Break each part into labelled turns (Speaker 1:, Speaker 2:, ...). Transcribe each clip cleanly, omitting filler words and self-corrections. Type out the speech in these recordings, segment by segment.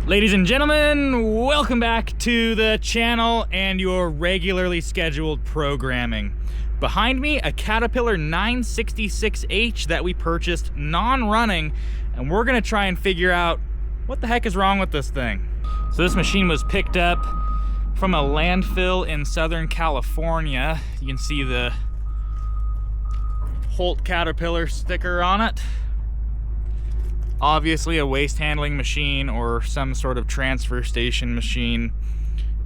Speaker 1: Ladies and gentlemen, welcome back to the channel and your regularly scheduled programming. Behind me, a Caterpillar 966H that we purchased non-running, and we're gonna try and figure out what the heck is wrong with this thing. So this machine was picked up from a landfill in Southern California. You can see the Holt Caterpillar sticker on it. Obviously a waste handling machine or some sort of transfer station machine.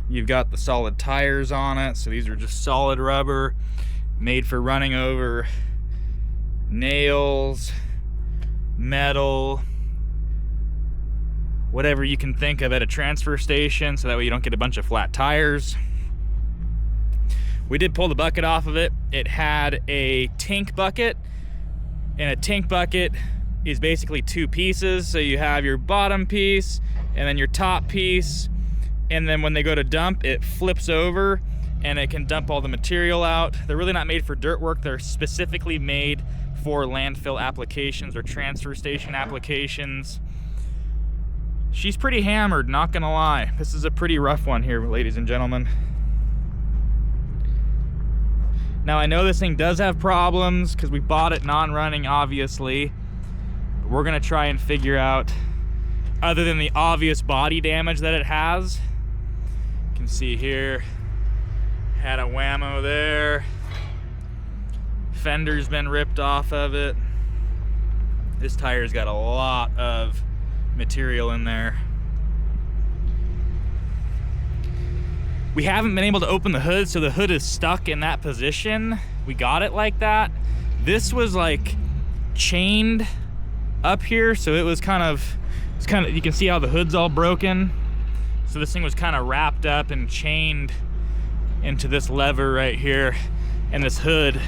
Speaker 1: You've got the solid tires on it, so these are just solid rubber, made for running over nails, metal, whatever you can think of at a transfer station, so that way you don't get a bunch of flat tires. We did pull the bucket off of it. It had a tank bucket, and a tank bucket is basically two pieces. So you have your bottom piece and then your top piece, and then when they go to dump, it flips over and it can dump all the material out. They're really not made for dirt work. They're specifically made for landfill applications or transfer station applications. She's pretty hammered, not gonna lie. This is a pretty rough one here, ladies and gentlemen. Now I know this thing does have problems because we bought it non-running, obviously. We're gonna try and figure out, other than the obvious body damage that it has. You can see here, had a whammo there. Fender's been ripped off of it. This tire's got a lot of material in there. We haven't been able to open the hood, so the hood is stuck in that position. We got it like that. This was like chained up here, so it's kind of, you can see how the hood's all broken. So this thing was kind of wrapped up and chained into this lever right here, and this hood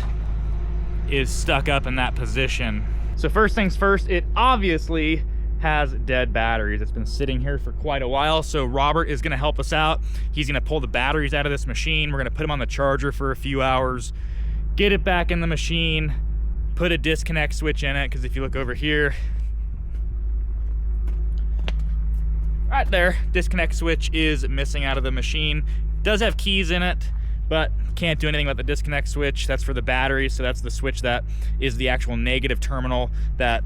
Speaker 1: is stuck up in that position. So first things first, it obviously has dead batteries. It's been sitting here for quite a while, so Robert is gonna help us out. He's gonna pull the batteries out of this machine. We're gonna put them on the charger for a few hours, get it back in the machine, put a disconnect switch in it, because if you look over here, right there, disconnect switch is missing out of the machine. It does have keys in it, but can't do anything about the disconnect switch. That's for the battery, so that's the switch that is the actual negative terminal that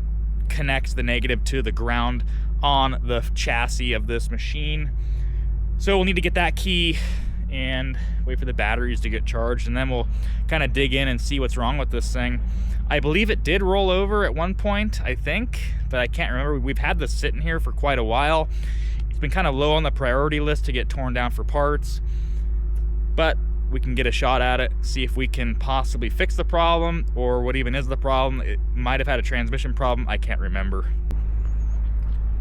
Speaker 1: connects the negative to the ground on the chassis of this machine. So we'll need to get that key and wait for the batteries to get charged, and then we'll kind of dig in and see what's wrong with this thing. I believe it did roll over at one point, I think, but I can't remember. We've had this sitting here for quite a while. It's been kind of low on the priority list to get torn down for parts, but we can get a shot at it, see if we can possibly fix the problem, or what even is the problem. It might have had a transmission problem, I can't remember.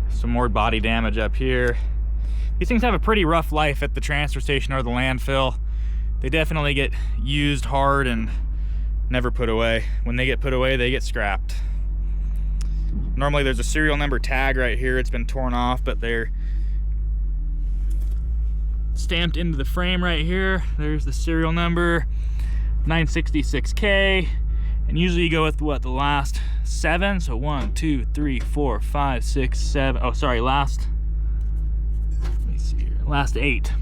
Speaker 1: Some more body damage up here. These things have a pretty rough life at the transfer station or the landfill. They definitely get used hard and never put away. When they get put away, they get scrapped. Normally there's a serial number tag right here. It's been torn off, but they're stamped into the frame right here. There's the serial number, 966K. And usually you go with what, the last 7? So 1, 2, 3, 4, 5, 6, 7. Oh, sorry, last 8.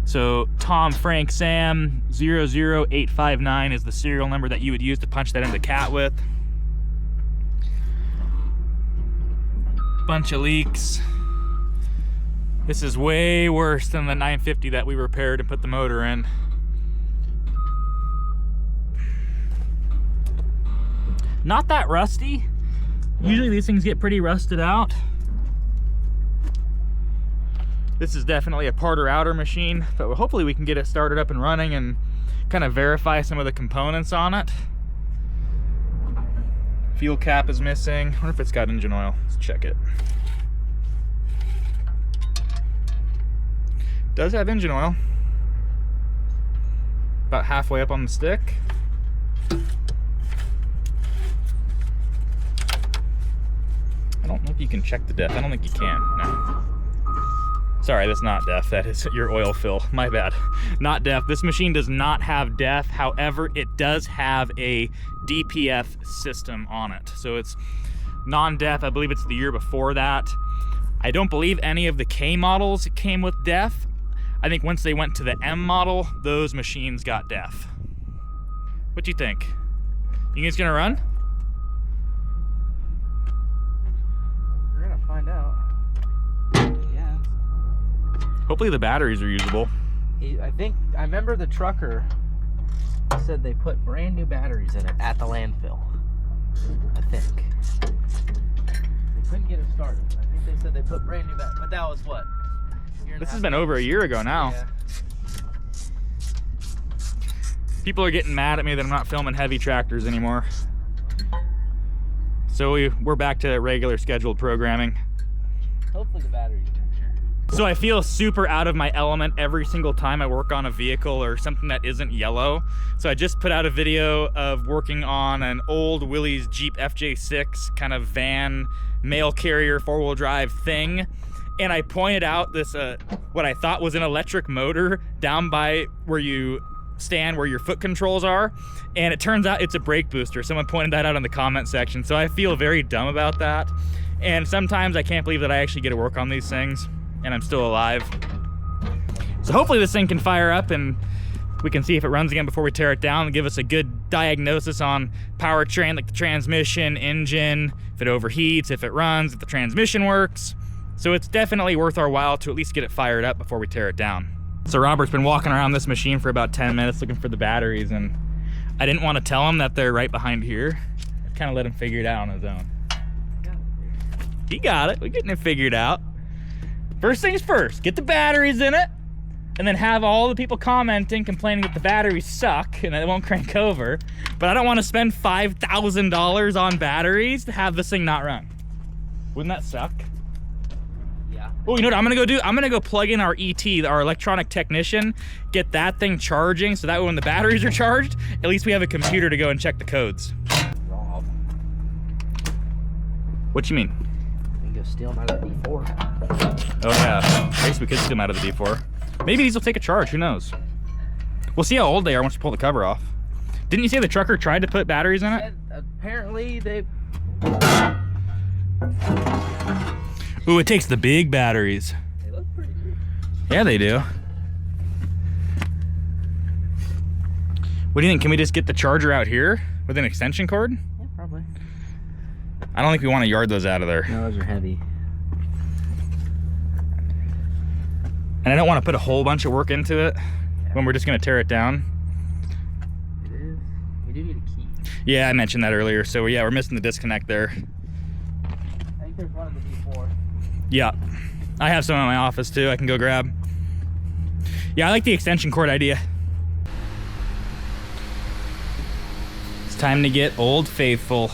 Speaker 1: So Tom, Frank, Sam, 00859 is the serial number that you would use to punch that into CAT with. Bunch of leaks. This is way worse than the 950 that we repaired and put the motor in. Not that rusty. Usually these things get pretty rusted out. This is definitely a parter outer machine, but hopefully we can get it started up and running and kind of verify some of the components on it. Fuel cap is missing. I wonder if it's got engine oil. Let's check it. Does have engine oil. About halfway up on the stick. I don't know if you can check the depth. I don't think you can. No. Sorry, that's not DEF. That is your oil fill. My bad. Not DEF. This machine does not have DEF. However, it does have a DPF system on it. So it's non-DEF. I believe it's the year before that. I don't believe any of the K models came with DEF. I think once they went to the M model, those machines got DEF. What do you think? You think it's gonna run?
Speaker 2: We're gonna find out. Yeah.
Speaker 1: Hopefully the batteries are usable.
Speaker 2: I remember the trucker said they put brand new batteries in it at the landfill. I think. They couldn't get it started. I think they said they put brand new batteries, but that was what?
Speaker 1: This has been over a year ago now.
Speaker 2: Yeah.
Speaker 1: People are getting mad at me that I'm not filming heavy tractors anymore. So we're back to regular scheduled programming.
Speaker 2: Hopefully the batteries are in here.
Speaker 1: So I feel super out of my element every single time I work on a vehicle or something that isn't yellow. So I just put out a video of working on an old Willys Jeep FJ6 kind of van, mail carrier, four-wheel drive thing. And I pointed out this, what I thought was an electric motor down by where you stand, where your foot controls are. And it turns out it's a brake booster. Someone pointed that out in the comment section. So I feel very dumb about that. And sometimes I can't believe that I actually get to work on these things and I'm still alive. So hopefully this thing can fire up and we can see if it runs again before we tear it down and give us a good diagnosis on powertrain, like the transmission, engine, if it overheats, if it runs, if the transmission works. So it's definitely worth our while to at least get it fired up before we tear it down. So Robert's been walking around this machine for about 10 minutes looking for the batteries, and I didn't want to tell him that they're right behind here. I kind of let him figure it out on his own. He got it. We're getting it figured out. First things first, get the batteries in it, and then have all the people commenting, complaining that the batteries suck and that it won't crank over. But I don't want to spend $5,000 on batteries to have this thing not run. Wouldn't that suck?
Speaker 2: Yeah.
Speaker 1: Oh, you know what I'm gonna go do? I'm gonna go plug in our ET, our electronic technician, get that thing charging so that way when the batteries are charged, at least we have a computer to go and check the codes.
Speaker 2: Rob.
Speaker 1: What you mean?
Speaker 2: We can go steal them out of the D4.
Speaker 1: Oh yeah, I guess we could steal them out of the D4. Maybe these will take a charge, who knows? We'll see how old they are once we pull the cover off. Didn't you say the trucker tried to put batteries in it?
Speaker 2: Apparently they...
Speaker 1: Ooh, it takes the big batteries.
Speaker 2: They look pretty good.
Speaker 1: Yeah, they do. What do you think? Can we just get the charger out here with an extension cord?
Speaker 2: Yeah, probably.
Speaker 1: I don't think we want to yard those out of there.
Speaker 2: No, those are heavy.
Speaker 1: And I don't want to put a whole bunch of work into it when we're just going to tear it down.
Speaker 2: It is. We do need a key.
Speaker 1: Yeah, I mentioned that earlier. So yeah, we're missing the disconnect there.
Speaker 2: I think there's one in the D4.
Speaker 1: Yeah, I have some in my office too I can go grab. Yeah, I like the extension cord idea. It's time to get Old Faithful.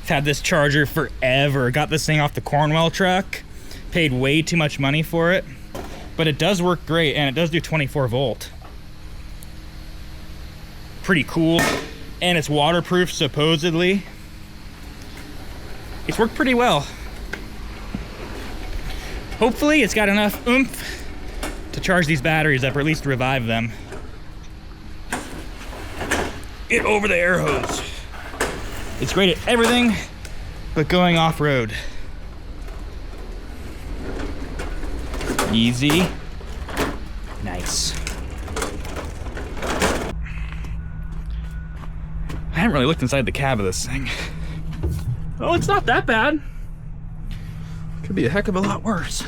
Speaker 1: I've had this charger forever. Got this thing off the Cornwell truck. Paid way too much money for it. But it does work great and it does do 24 volt. Pretty cool. And it's waterproof supposedly. It's worked pretty well. Hopefully it's got enough oomph to charge these batteries up or at least revive them. Get over the air hose. It's great at everything but going off-road. Easy. Nice. I haven't really looked inside the cab of this thing. Oh, it's not that bad. Could be a heck of a lot worse.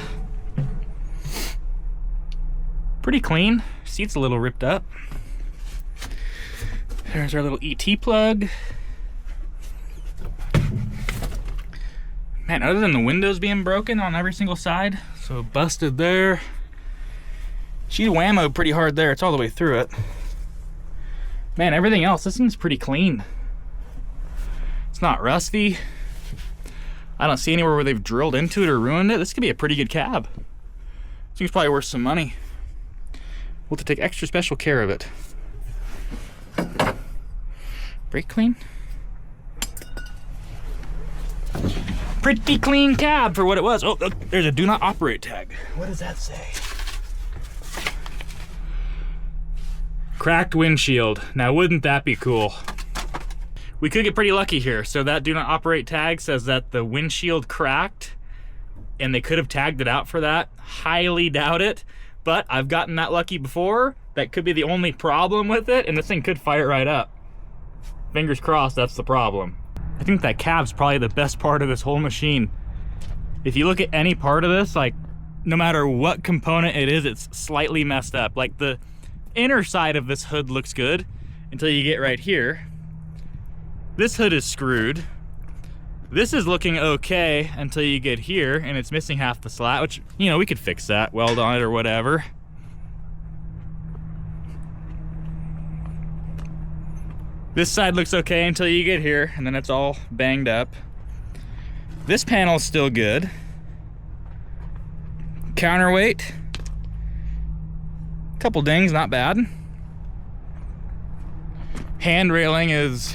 Speaker 1: Pretty clean. Seat's a little ripped up. There's our little ET plug. Man, other than the windows being broken on every single side, so busted there. She whammoed pretty hard there. It's all the way through it. Man, everything else, this thing's pretty clean. It's not rusty. I don't see anywhere where they've drilled into it or ruined it. This could be a pretty good cab. This thing's probably worth some money. We'll have to take extra special care of it. Brake clean. Pretty clean cab for what it was. Oh, look, there's a do not operate tag. What does that say? Cracked windshield. Now, wouldn't that be cool? We could get pretty lucky here. So that do not operate tag says that the windshield cracked and they could have tagged it out for that. Highly doubt it, but I've gotten that lucky before. That could be the only problem with it, and this thing could fire right up. Fingers crossed that's the problem. I think that cab's probably the best part of this whole machine. If you look at any part of this, like, no matter what component it is, it's slightly messed up. Like, the inner side of this hood looks good until you get right here. This hood is screwed. This is looking okay until you get here, and it's missing half the slat, which, you know, we could fix that, weld on it or whatever. This side looks okay until you get here, and then it's all banged up. This panel's still good. Counterweight. Couple dings, not bad. Hand railing is...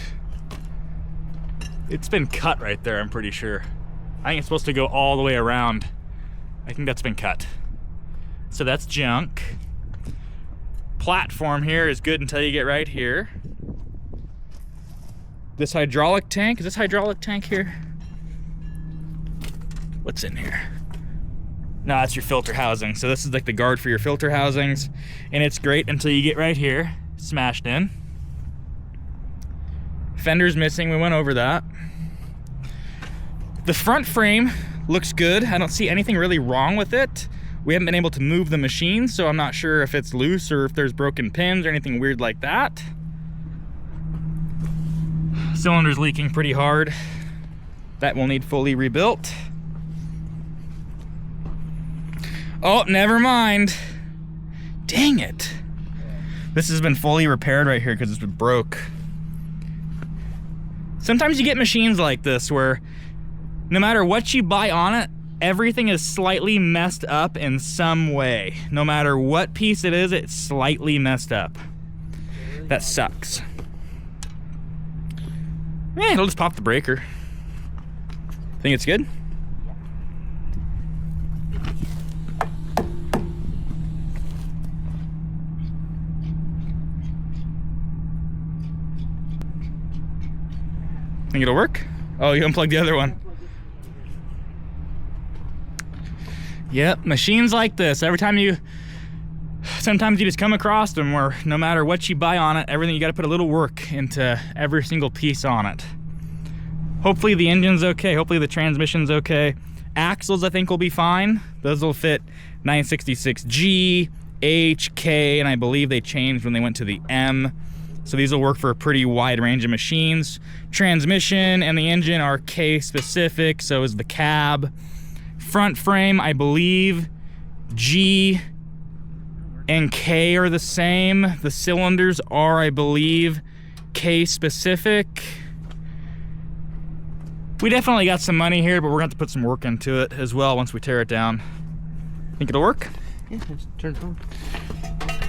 Speaker 1: it's been cut right there, I'm pretty sure. I think it's supposed to go all the way around. I think that's been cut. So that's junk. Platform here is good until you get right here. This hydraulic tank, is this hydraulic tank here? What's in here? No, that's your filter housing. So this is like the guard for your filter housings, and it's great until you get right here, smashed in. Fender's missing, we went over that. The front frame looks good. I don't see anything really wrong with it. We haven't been able to move the machine, so I'm not sure if it's loose or if there's broken pins or anything weird like that. Cylinder's leaking pretty hard. That will need fully rebuilt. Oh, never mind. Dang it. This has been fully repaired right here because it's been broke. Sometimes you get machines like this where no matter what you buy on it, everything is slightly messed up in some way. No matter what piece it is, it's slightly messed up. That sucks. Eh, it'll just pop the breaker. Think it's good? Think it'll work? Oh, you unplugged the other one. Yep, machines like this. Sometimes you just come across them where no matter what you buy on it, everything, you got to put a little work into every single piece on it. Hopefully the engine's okay. Hopefully the transmission's okay. Axles, I think, will be fine. Those will fit 966G, H, K, and I believe they changed when they went to the M. So these will work for a pretty wide range of machines. Transmission and the engine are K specific, so is the cab. Front frame, I believe G and K are the same. The cylinders are, I believe, K specific. We definitely got some money here, but we're gonna have to put some work into it as well once we tear it down. Think it'll work?
Speaker 2: Yeah, just turn it on.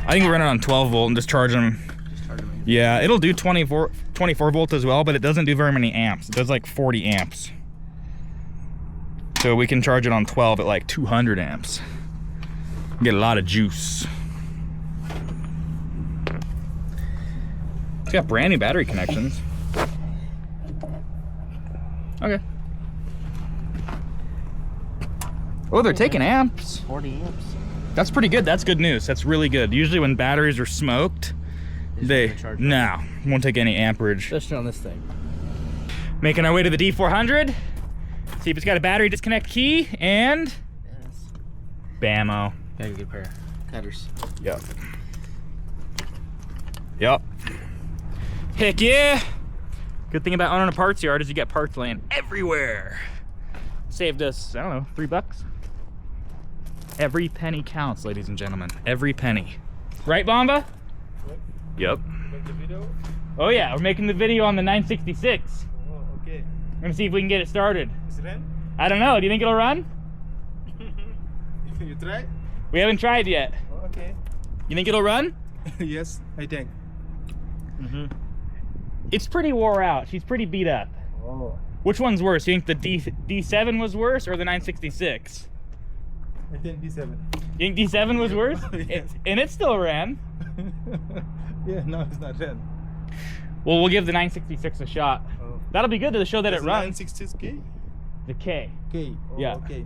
Speaker 1: I think we're running on 12 volt and just charge them. Yeah, it'll do 24 volt as well, but it doesn't do very many amps. It does like 40 amps. So we can charge it on 12 at like 200 amps. Get a lot of juice. It's got brand new battery connections. Okay. Oh, they're taking amps.
Speaker 2: 40 amps.
Speaker 1: That's pretty good. That's good news. That's really good. Usually when batteries are smoked, no, won't take any amperage.
Speaker 2: Especially on this thing.
Speaker 1: Making our way to the D400. See if it's got a battery disconnect key, and
Speaker 2: Yes.
Speaker 1: bammo.
Speaker 2: Got a good pair of cutters.
Speaker 1: Yep. Yep. Heck yeah. Good thing about owning a parts yard is you get parts laying everywhere. Saved us, I don't know, $3. Every penny counts, ladies and gentlemen. Every penny. Right, Bomba?
Speaker 3: What?
Speaker 1: Yep.
Speaker 3: Make the video?
Speaker 1: Oh yeah, we're making the video on the 966.
Speaker 3: Oh, okay.
Speaker 1: We're gonna see if we can get it started.
Speaker 3: Is it in?
Speaker 1: I don't know, do you think it'll run?
Speaker 3: You try?
Speaker 1: We haven't tried yet.
Speaker 3: Oh, okay.
Speaker 1: You think it'll run?
Speaker 3: Yes, I think.
Speaker 1: It's pretty wore out. She's pretty beat up.
Speaker 3: Oh.
Speaker 1: Which one's worse? You think the D7 was worse or the 966?
Speaker 3: I think D7.
Speaker 1: You think D7 was worse?
Speaker 3: Yes.
Speaker 1: And it still ran.
Speaker 3: Yeah, no, it's not red.
Speaker 1: Well, we'll give the 966 a shot.
Speaker 3: Oh.
Speaker 1: That'll be good to show that it runs.
Speaker 3: 966K?
Speaker 1: The K.
Speaker 3: K. Oh,
Speaker 1: Yeah.
Speaker 3: Okay.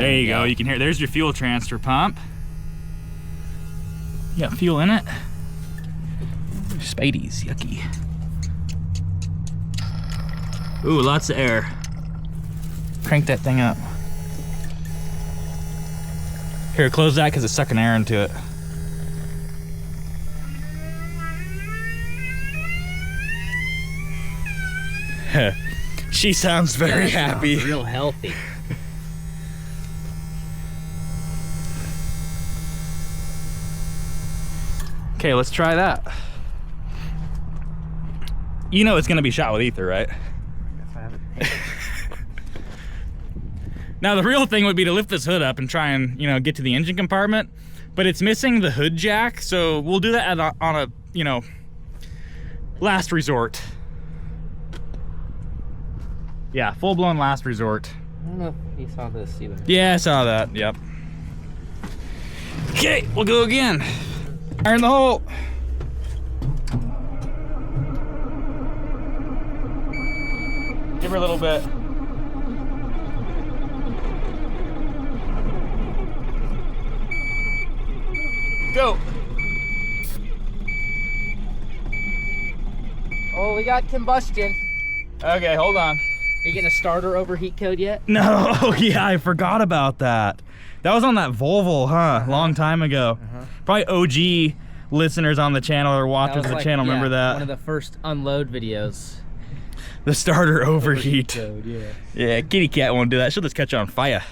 Speaker 1: There you go. You can hear, there's your fuel transfer pump. You got fuel in it. Spidey's yucky. Ooh, lots of air. Crank that thing up. Here, close that because it's sucking air into it. She sounds very happy.
Speaker 2: Real healthy.
Speaker 1: Okay, let's try that. You know it's gonna be shot with ether, right? Now the real thing would be to lift this hood up and try and, you know, get to the engine compartment, but it's missing the hood jack, so we'll do that on a, you know, last resort. Yeah, full-blown last resort.
Speaker 2: I don't know if you saw this either.
Speaker 1: Yeah, I saw that, yep. Okay, we'll go again. Fire in the hole. Give her a little bit. Go.
Speaker 2: Oh, we got combustion.
Speaker 1: Okay, hold on.
Speaker 2: Are you getting a starter overheat code yet?
Speaker 1: No, yeah, I forgot about that. That was on that Volvo, huh? Long time ago. Probably OG listeners on the channel or watchers of the channel remember that.
Speaker 2: One of the first unload videos.
Speaker 1: The starter overheat.
Speaker 2: Code, yeah.
Speaker 1: Yeah, kitty cat won't do that. She'll just catch on fire.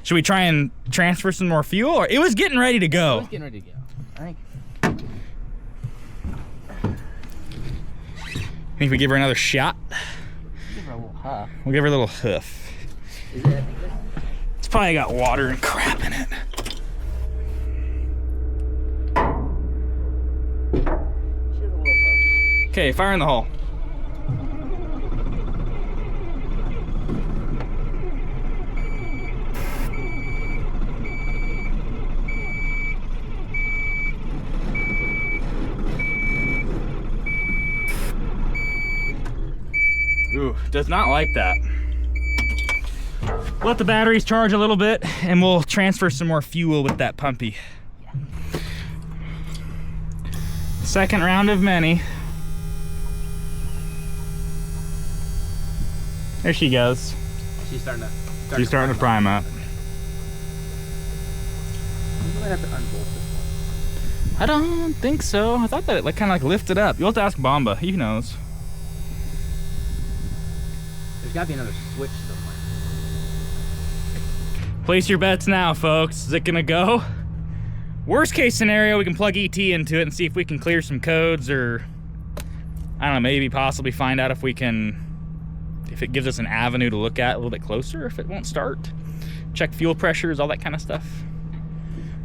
Speaker 1: Should we try and transfer some more fuel? Or it was getting ready to
Speaker 2: I
Speaker 1: go.
Speaker 2: was getting ready to go. I
Speaker 1: Think we give her another shot?
Speaker 2: give her a little huff.
Speaker 1: We'll give her a little hoof.
Speaker 2: Is it?
Speaker 1: It's probably got water and crap in it.
Speaker 2: She has a little huff.
Speaker 1: Okay, fire in the hole. Ooh, does not like that. Let the batteries charge a little bit and we'll transfer some more fuel with that pumpy. Second round of many. There she goes.
Speaker 2: She's starting to
Speaker 1: prime up.
Speaker 2: You might have to unbolt this one.
Speaker 1: I don't think so. I thought that it kind of lifted up. You'll have to ask Bomba. He knows.
Speaker 2: There's got to be another switch somewhere.
Speaker 1: Place your bets now, folks. Is it gonna go? Worst case scenario, we can plug ET into it and see if we can clear some codes, or I don't know, maybe possibly find out if we can, if it gives us an avenue to look at a little bit closer, if it won't start. Check fuel pressures, all that kind of stuff.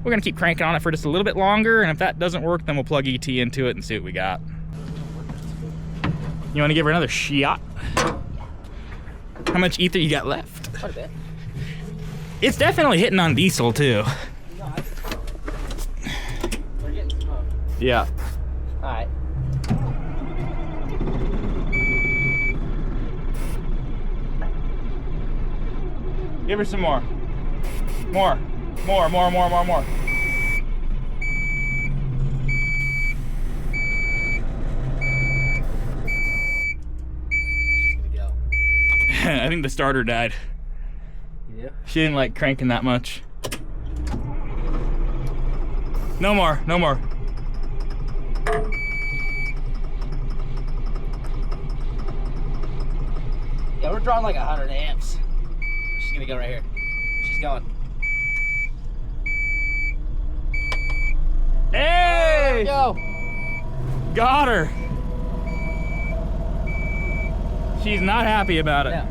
Speaker 1: We're gonna keep cranking on it for just a little bit longer, and if that doesn't work, then we'll plug ET into it and see what we got. You wanna give her another shot? How much ether you got left?
Speaker 2: Quite a bit.
Speaker 1: It's definitely hitting on diesel too.
Speaker 2: We're getting smoke.
Speaker 1: Yeah.
Speaker 2: Alright.
Speaker 1: Give her some more. More. More.
Speaker 2: She's gonna go.
Speaker 1: I think the starter died.
Speaker 2: You do?
Speaker 1: She didn't like cranking that much. No more.
Speaker 2: Yeah, we're drawing like 100 amps. She's gonna go right here. She's going.
Speaker 1: Hey!
Speaker 2: Go!
Speaker 1: Got her. She's not happy about it.
Speaker 2: Yeah.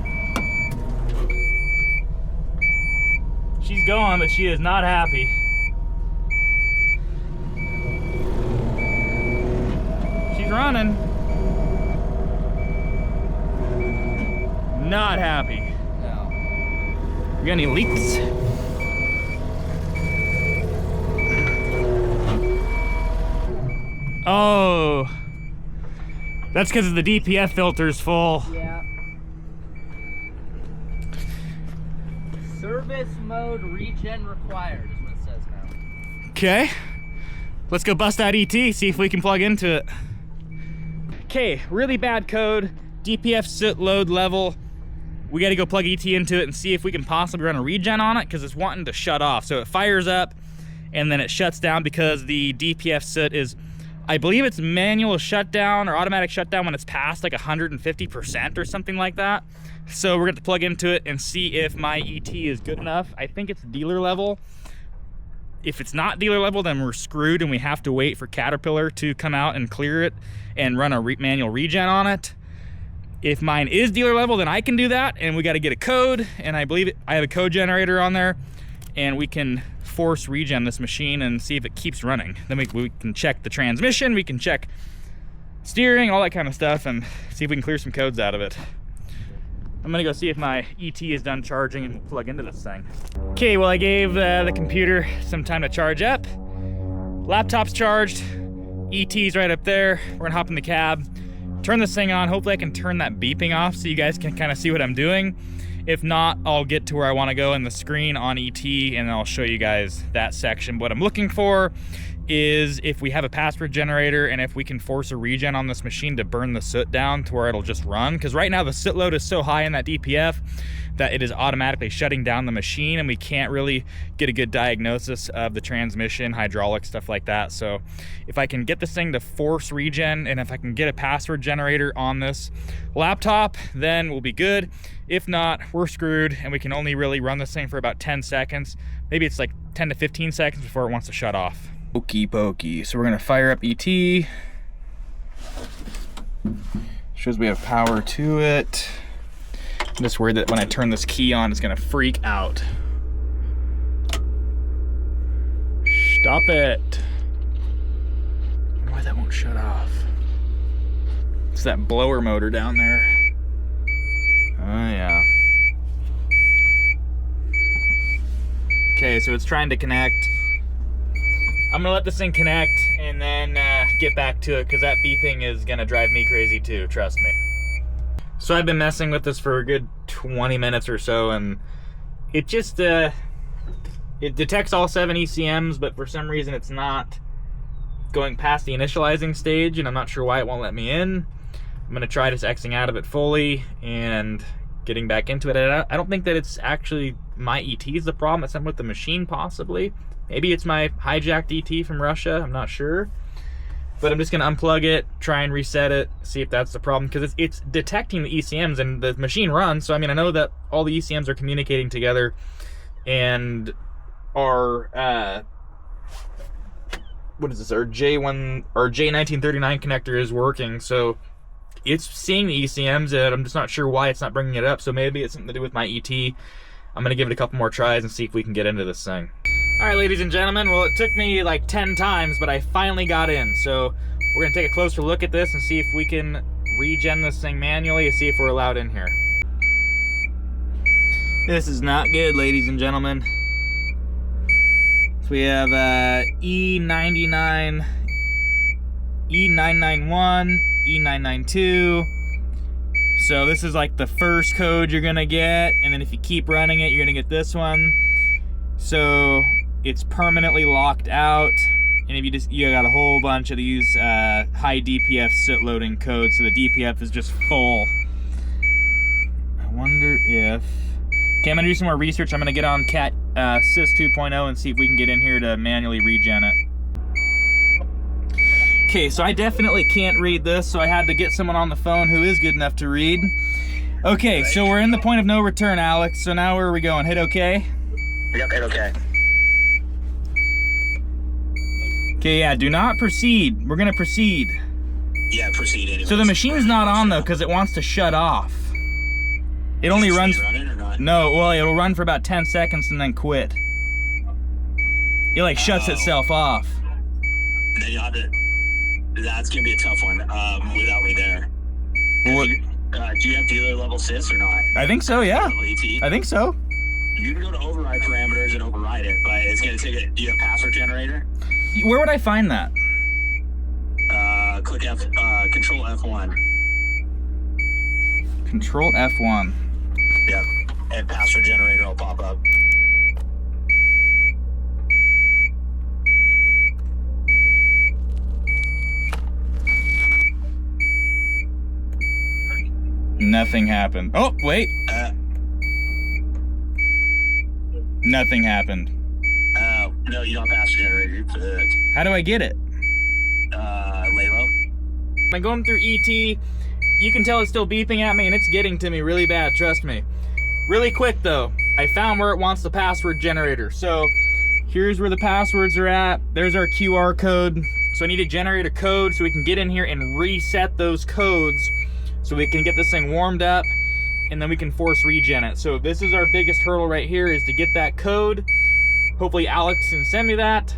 Speaker 1: She's going, but she is not happy. She's running. Not happy.
Speaker 2: No.
Speaker 1: You got any leaks? Oh. That's because the DPF filter's full.
Speaker 2: Yeah. Service Status mode regen required is what it says now.
Speaker 1: Okay. Let's go bust out ET, see if we can plug into it. Okay, really bad code. DPF soot load level. We gotta go plug ET into it and see if we can possibly run a regen on it because it's wanting to shut off. So it fires up and then it shuts down because the DPF soot is, I believe it's manual shutdown or automatic shutdown when it's past like 150% or something like that. So we're gonna plug into it and see if my ET is good enough. I think it's dealer level. If it's not dealer level, then we're screwed and we have to wait for Caterpillar to come out and clear it and run a manual regen on it. If mine is dealer level, then I can do that, and we got to get a code, and I believe I have a code generator on there, and we can force regen this machine and see if it keeps running. Then we can check the transmission, we can check steering, all that kind of stuff, and see if we can clear some codes out of it. I'm gonna go see if my ET is done charging and plug into this thing. Okay, well I gave the computer some time to charge up. Laptop's charged, ET's right up there. We're gonna hop in the cab, turn this thing on. Hopefully I can turn that beeping off so you guys can kind of see what I'm doing. If not, I'll get to where I wanna go in the screen on ET and I'll show you guys that section. What I'm looking for is if we have a password generator and if we can force a regen on this machine to burn the soot down to where it'll just run. Because right now the soot load is so high in that DPF that it is automatically shutting down the machine and we can't really get a good diagnosis of the transmission, hydraulics, stuff like that. So if I can get this thing to force regen and if I can get a password generator on this laptop, then we'll be good. If not, we're screwed and we can only really run this thing for about 10 seconds. Maybe it's like 10 to 15 seconds before it wants to shut off. Okie pokey. So we're gonna fire up ET. Shows we have power to it. I'm just worried that when I turn this key on, it's gonna freak out. Stop it. I wonder why that won't shut off. It's that blower motor down there. Oh yeah. Okay, so it's trying to connect. I'm gonna let this thing connect and then get back to it because that beeping is gonna drive me crazy too, trust me. So I've been messing with this for a good 20 minutes or so and it just, it detects all 7 ECMs, but for some reason it's not going past the initializing stage and I'm not sure why it won't let me in. I'm gonna try just Xing out of it fully and getting back into it. I don't think that it's actually my ET is the problem, it's something with the machine possibly. Maybe it's my hijacked ET from Russia, I'm not sure. But I'm just gonna unplug it, try and reset it, see if that's the problem, because it's detecting the ECMs and the machine runs, so I mean, I know that all the ECMs are communicating together and our, what is this, our J1939 connector is working, so it's seeing the ECMs and I'm just not sure why it's not bringing it up, so maybe it's something to do with my ET. I'm gonna give it a couple more tries and see if we can get into this thing. All right, ladies and gentlemen, well, it took me like 10 times, but I finally got in. So we're gonna take a closer look at this and see if we can regen this thing manually and see if we're allowed in here. This is not good, ladies and gentlemen. So we have E99, E991, E992. So this is like the first code you're gonna get, and then if you keep running it, you're gonna get this one. So it's permanently locked out, and if you got a whole bunch of these high DPF soot loading codes, so the DPF is just full. I wonder if... Okay, I'm gonna do some more research. I'm gonna get on Cat Sys 2.0 and see if we can get in here to manually regen it. Okay, so I definitely can't read this, so I had to get someone on the phone who is good enough to read. Okay, so we're in the point of no return, Alex. So now where are we going? Hit OK?
Speaker 4: Yep, hit OK.
Speaker 1: Okay, yeah, do not proceed. We're gonna proceed.
Speaker 4: Yeah, proceed anyway.
Speaker 1: So the machine's not on though, because it wants to shut off. It only runs...
Speaker 4: running or not?
Speaker 1: No, well, it'll run for about 10 seconds and then quit. It like shuts itself off.
Speaker 4: And then you'll have to... That's gonna be a tough one, without me there.
Speaker 1: Well,
Speaker 4: do you have dealer level sys or not?
Speaker 1: I think so, yeah. I think so.
Speaker 4: You can go to override parameters and override it, but it's gonna take it. Do you have password generator?
Speaker 1: Where would I find that?
Speaker 4: Click Control F1.
Speaker 1: Control F1.
Speaker 4: Yep, and password generator will pop up.
Speaker 1: Nothing happened. Oh, wait. Nothing happened.
Speaker 4: No, you don't pass the generator. You're good.
Speaker 1: How do I get it?
Speaker 4: Lay low.
Speaker 1: I'm going through ET. You can tell it's still beeping at me, and it's getting to me really bad, trust me. Really quick though, I found where it wants the password generator. So here's where the passwords are at. There's our QR code. So I need to generate a code so we can get in here and reset those codes so we can get this thing warmed up, and then we can force regen it. So this is our biggest hurdle right here, is to get that code. Hopefully Alex can send me that.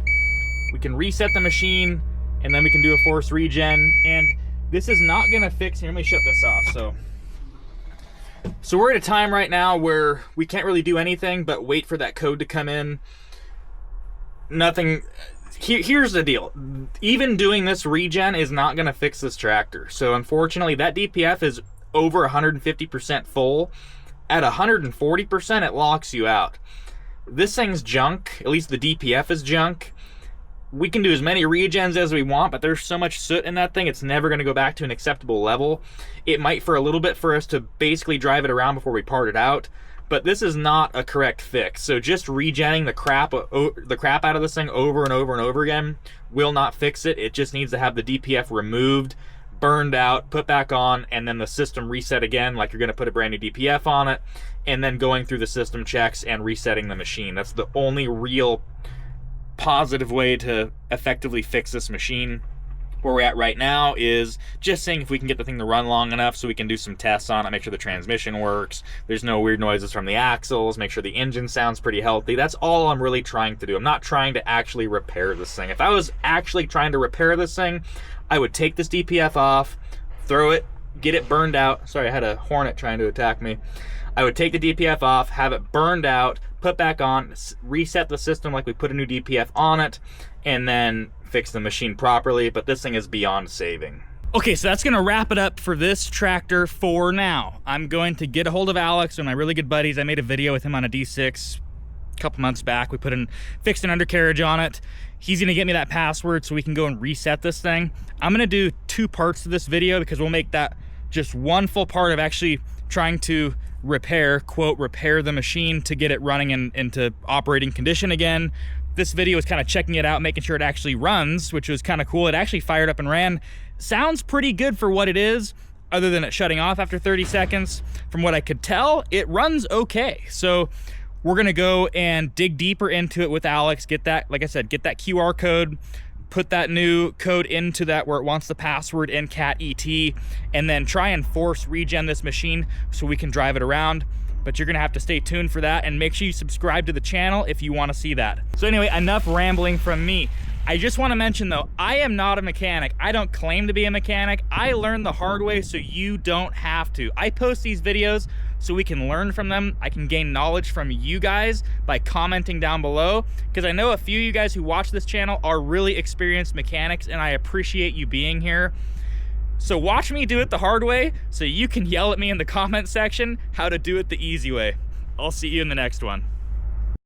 Speaker 1: We can reset the machine, and then we can do a force regen. And this is not gonna fix, here, let me shut this off. So we're at a time right now where we can't really do anything but wait for that code to come in. Nothing, here's the deal. Even doing this regen is not gonna fix this tractor. So unfortunately, that DPF is over 150% full. At 140%, it locks you out. This thing's junk, at least the DPF is junk. We can do as many regens as we want, but there's so much soot in that thing, it's never gonna go back to an acceptable level. It might for a little bit for us to basically drive it around before we part it out, but this is not a correct fix. So just regenning the crap out of this thing over and over and over again will not fix it. It just needs to have the DPF removed, burned out, put back on, and then the system reset again, like you're gonna put a brand new DPF on it, and then going through the system checks and resetting the machine. That's the only real positive way to effectively fix this machine. Where we're at right now is just seeing if we can get the thing to run long enough so we can do some tests on it, make sure the transmission works, there's no weird noises from the axles, make sure the engine sounds pretty healthy. That's all I'm really trying to do. I'm not trying to actually repair this thing. If I was actually trying to repair this thing, I would take this DPF off, throw it, get it burned out. Sorry, I had a hornet trying to attack me. I would take the DPF off, have it burned out, put back on, reset the system like we put a new DPF on it, and then fix the machine properly. But this thing is beyond saving. Okay, so that's gonna wrap it up for this tractor for now. I'm going to get a hold of Alex, one of my really good buddies. I made a video with him on a D6 a couple months back. We fixed an undercarriage on it. He's gonna get me that password so we can go and reset this thing. I'm gonna do 2 parts to this video because we'll make that just one full part of actually trying to repair, quote, repair the machine to get it running into operating condition again. This video is kind of checking it out, making sure it actually runs, which was kind of cool. It actually fired up and ran. Sounds pretty good for what it is, other than it shutting off after 30 seconds. From what I could tell, it runs okay. So we're gonna go and dig deeper into it with Alex, get that, like I said, get that QR code, put that new code into that where it wants the password in cat ET, and then try and force regen this machine so we can drive it around. But you're gonna have to stay tuned for that, and make sure you subscribe to the channel if you wanna see that. So anyway, enough rambling from me. I just wanna mention though, I am not a mechanic. I don't claim to be a mechanic. I learned the hard way so you don't have to. I post these videos so we can learn from them. I can gain knowledge from you guys by commenting down below, because I know a few of you guys who watch this channel are really experienced mechanics, and I appreciate you being here. So watch me do it the hard way so you can yell at me in the comment section how to do it the easy way. I'll see you in the next one.